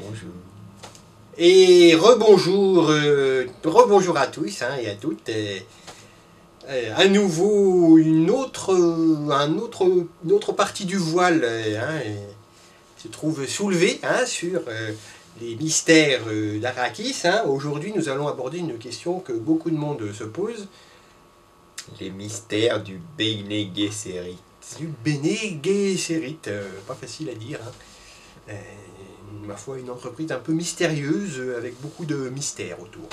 Bonjour. Et rebonjour, rebonjour à tous et à toutes. À nouveau une autre partie du voile se trouve soulevée sur les mystères d'Arrakis. Aujourd'hui, nous allons aborder une question que beaucoup de monde se pose. Les mystères du Bene Gesserit. Du Bene Gesserit, pas facile à dire. Ma foi, une entreprise un peu mystérieuse avec beaucoup de mystères autour.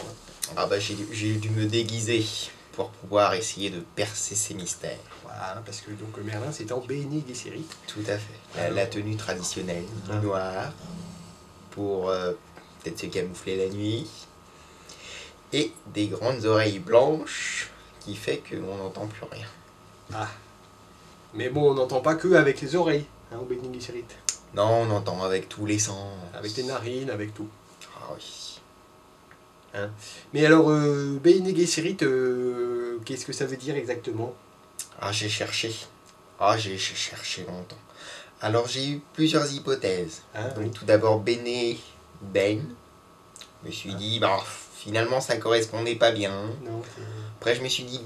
Ah bah j'ai dû me déguiser pour pouvoir essayer de percer ces mystères. Voilà, parce que donc Merlin c'est en Bene Gesserit. Tout à fait. La tenue traditionnelle, du noir, pour peut-être se camoufler la nuit. Et des grandes oreilles blanches qui fait qu'on n'entend plus rien. Ah. Mais bon, on n'entend pas que avec les oreilles, au Bene Gesserit. Non, on entend avec tous les sens. Avec les narines, avec tout. Ah oui. Mais alors, Bene Gesserit, qu'est-ce que ça veut dire exactement? Ah, j'ai cherché. Ah, j'ai cherché longtemps. Alors, j'ai eu plusieurs hypothèses. Donc, tout d'abord, Ben. Je me suis dit, finalement, ça correspondait pas bien. Non, après, je me suis dit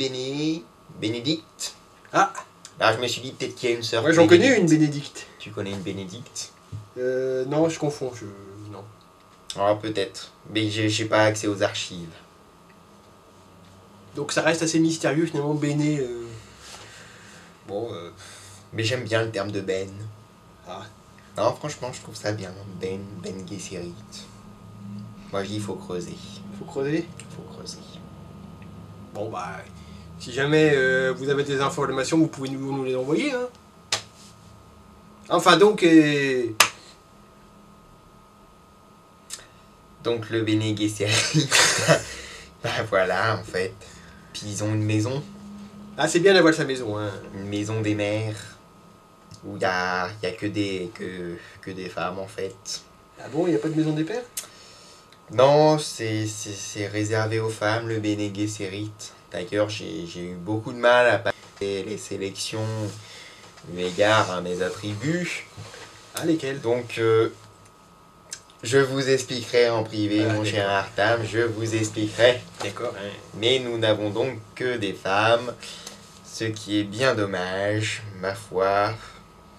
Bénédicte. Ah. Là, je me suis dit, peut-être qu'il y a une sœur. Moi, j'en connais une Bénédicte. Tu connais une Bénédicte? Non, je confonds. Non. Ah, peut-être. Mais j'ai pas accès aux archives. Donc, ça reste assez mystérieux, finalement, Bene. Bon. Mais j'aime bien le terme de Ben. Ah. Non, franchement, je trouve ça bien. Ben Gesserit. Moi, je dis, il faut creuser. Faut creuser? Faut creuser. Bon, bah. Si jamais vous avez des informations, vous pouvez nous les envoyer. Enfin, donc. Donc, le Bene Gesserit. Voilà, en fait. Puis, ils ont une maison. Ah, c'est bien d'avoir sa maison. Une maison des mères. Où il y a que des femmes, en fait. Ah bon, il n'y a pas de maison des pères? Non, c'est réservé aux femmes, le Bene Gesserit. D'ailleurs, j'ai eu beaucoup de mal à passer les sélections eu égard à mes attributs. Ah, lesquels? Donc, je vous expliquerai en privé, mon cher Artam, je vous expliquerai. D'accord. Mais nous n'avons donc que des femmes, ce qui est bien dommage, ma foi,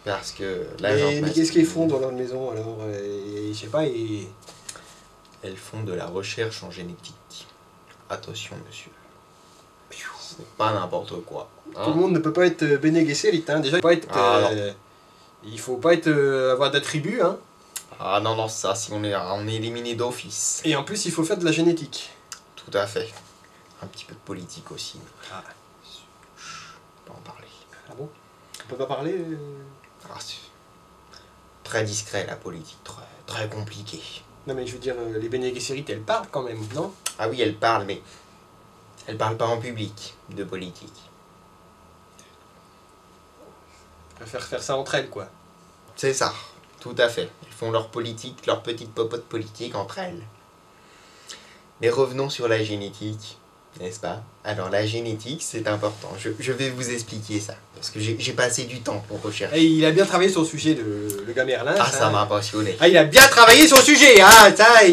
parce que la mais qu'est-ce qu'ils font dans leur maison alors? Je sais pas, Elles font de la recherche en génétique. Attention, monsieur. C'est pas n'importe quoi. Tout le monde ne peut pas être Bene Gesserit. Déjà, il faut pas être avoir d'attributs. Ah non, ça, si on est éliminé d'office. Et en plus, il faut faire de la génétique. Tout à fait. Un petit peu de politique aussi. Ah. Pas en parler. Ah bon? On peut pas parler C'est très discret, la politique. Très compliqué. Non, mais je veux dire, les Bene Gesserit, elles parlent quand même, non? Ah oui, elles parlent, mais elles parlent pas en public de politique. Elles préfèrent faire ça entre elles, quoi. C'est ça, tout à fait. Elles font leur politique, leur petite popote politique entre elles. Mais revenons sur la génétique, n'est-ce pas? Alors la génétique, c'est important. Je vais vous expliquer ça, parce que j'ai passé du temps pour rechercher. Et il a bien travaillé sur le sujet, le gars Merlin. Ah, ça m'a passionné. Ah, il a bien travaillé sur le sujet, ça,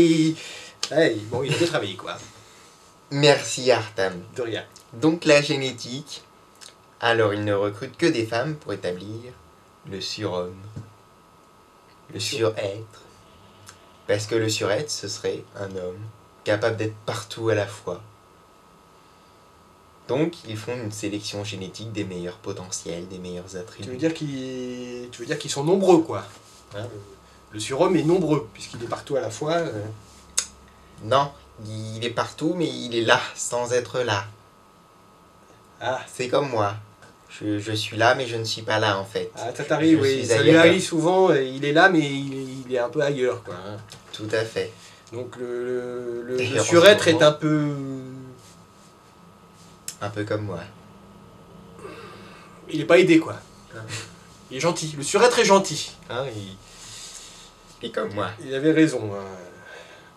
bon, il a bien travaillé, quoi. Merci, Artam. De rien. Donc la génétique, alors il ne recrute que des femmes pour établir le surhomme. Le surêtre. Parce que le surêtre, ce serait un homme capable d'être partout à la fois. Donc, ils font une sélection génétique des meilleurs potentiels, des meilleurs attributs. Tu veux dire qu'ils sont nombreux, quoi. Le surhomme est nombreux, puisqu'il est partout à la fois. Non, il est partout, mais il est là, sans être là. Ah. C'est comme moi. Je suis là, mais je ne suis pas là, en fait. Ah, ça t'arrive, oui. Ça lui arrive souvent, il est là, mais il est un peu ailleurs, quoi. Tout à fait. Donc, le surêtre est un peu... Un peu comme moi. Il est pas aidé, quoi. Il est gentil. Le surêtre est gentil. Et comme moi. Il avait raison.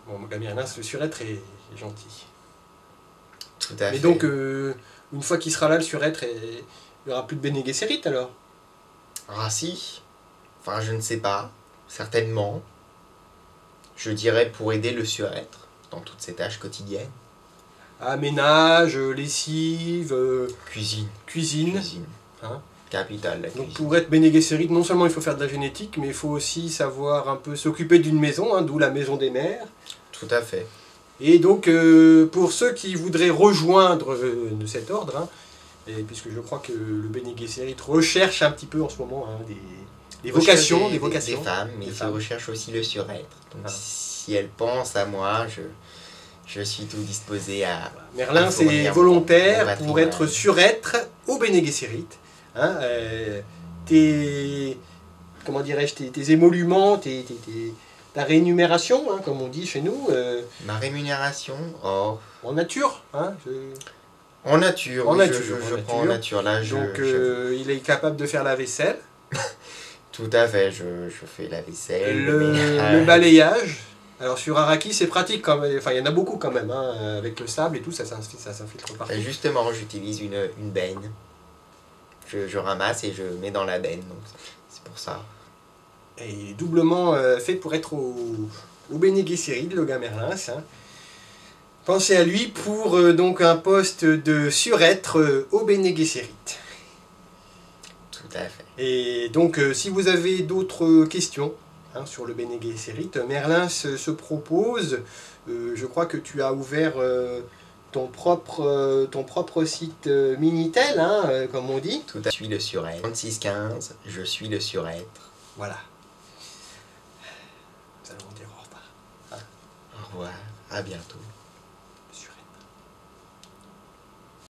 Bon, Merlin, le surêtre est gentil. Tout à fait. Mais donc, une fois qu'il sera là, le surêtre, il n'y aura plus de Bene Gesserit, alors? Ah si. Enfin, je ne sais pas. Certainement. je dirais pour aider le surêtre dans toutes ses tâches quotidiennes. Ménage, lessive, Cuisine. cuisine. Cuisine. Hein. Capitale, la Donc cuisine. pour être Bene Gesserit, non seulement il faut faire de la génétique, mais il faut aussi savoir un peu s'occuper d'une maison, hein, d'où la maison des mères. Tout à fait. Et donc pour ceux qui voudraient rejoindre cet ordre, hein, et puisque je crois que le Bene Gesserit recherche un petit peu en ce moment hein, des vocations, Des vocations. femmes, mais Des je femmes. recherche aussi le surêtre. Donc Ah. si elles pensent à moi, je suis tout disposé à... Merlin, à c'est fournir volontaire mon pour patrimoine. être surêtre au Bene Gesserit. Hein, comment dirais-je, tes émoluments, ta rémunération, hein, comme on dit chez nous, Ma rémunération, en nature. Hein, en nature. En oui, nature, je en prends en nature. nature. Là, Donc il est capable de faire la vaisselle, tout à fait, je fais la vaisselle, le le ménage. balayage. Alors sur Arrakis, c'est pratique quand même. Enfin, il y en a beaucoup quand même, hein, avec le sable et tout, ça s'infiltre partout. Et justement, j'utilise une benne. Je ramasse et je mets dans la benne, donc c'est pour ça. Et doublement fait pour être au Bene Gesserit, le gars Merlin. Hein. Pensez à lui pour donc un poste de surêtre au Bene Gesserit. Tout à fait. Et donc si vous avez d'autres questions hein, sur le Bene Gesserit, Merlin se propose, je crois que tu as ouvert ton propre site Minitel, hein, comme on dit. Tout à fait. Je suis le surêtre. 3615, je suis le surêtre. Voilà. Nous allons dire au revoir. Au revoir, à bientôt.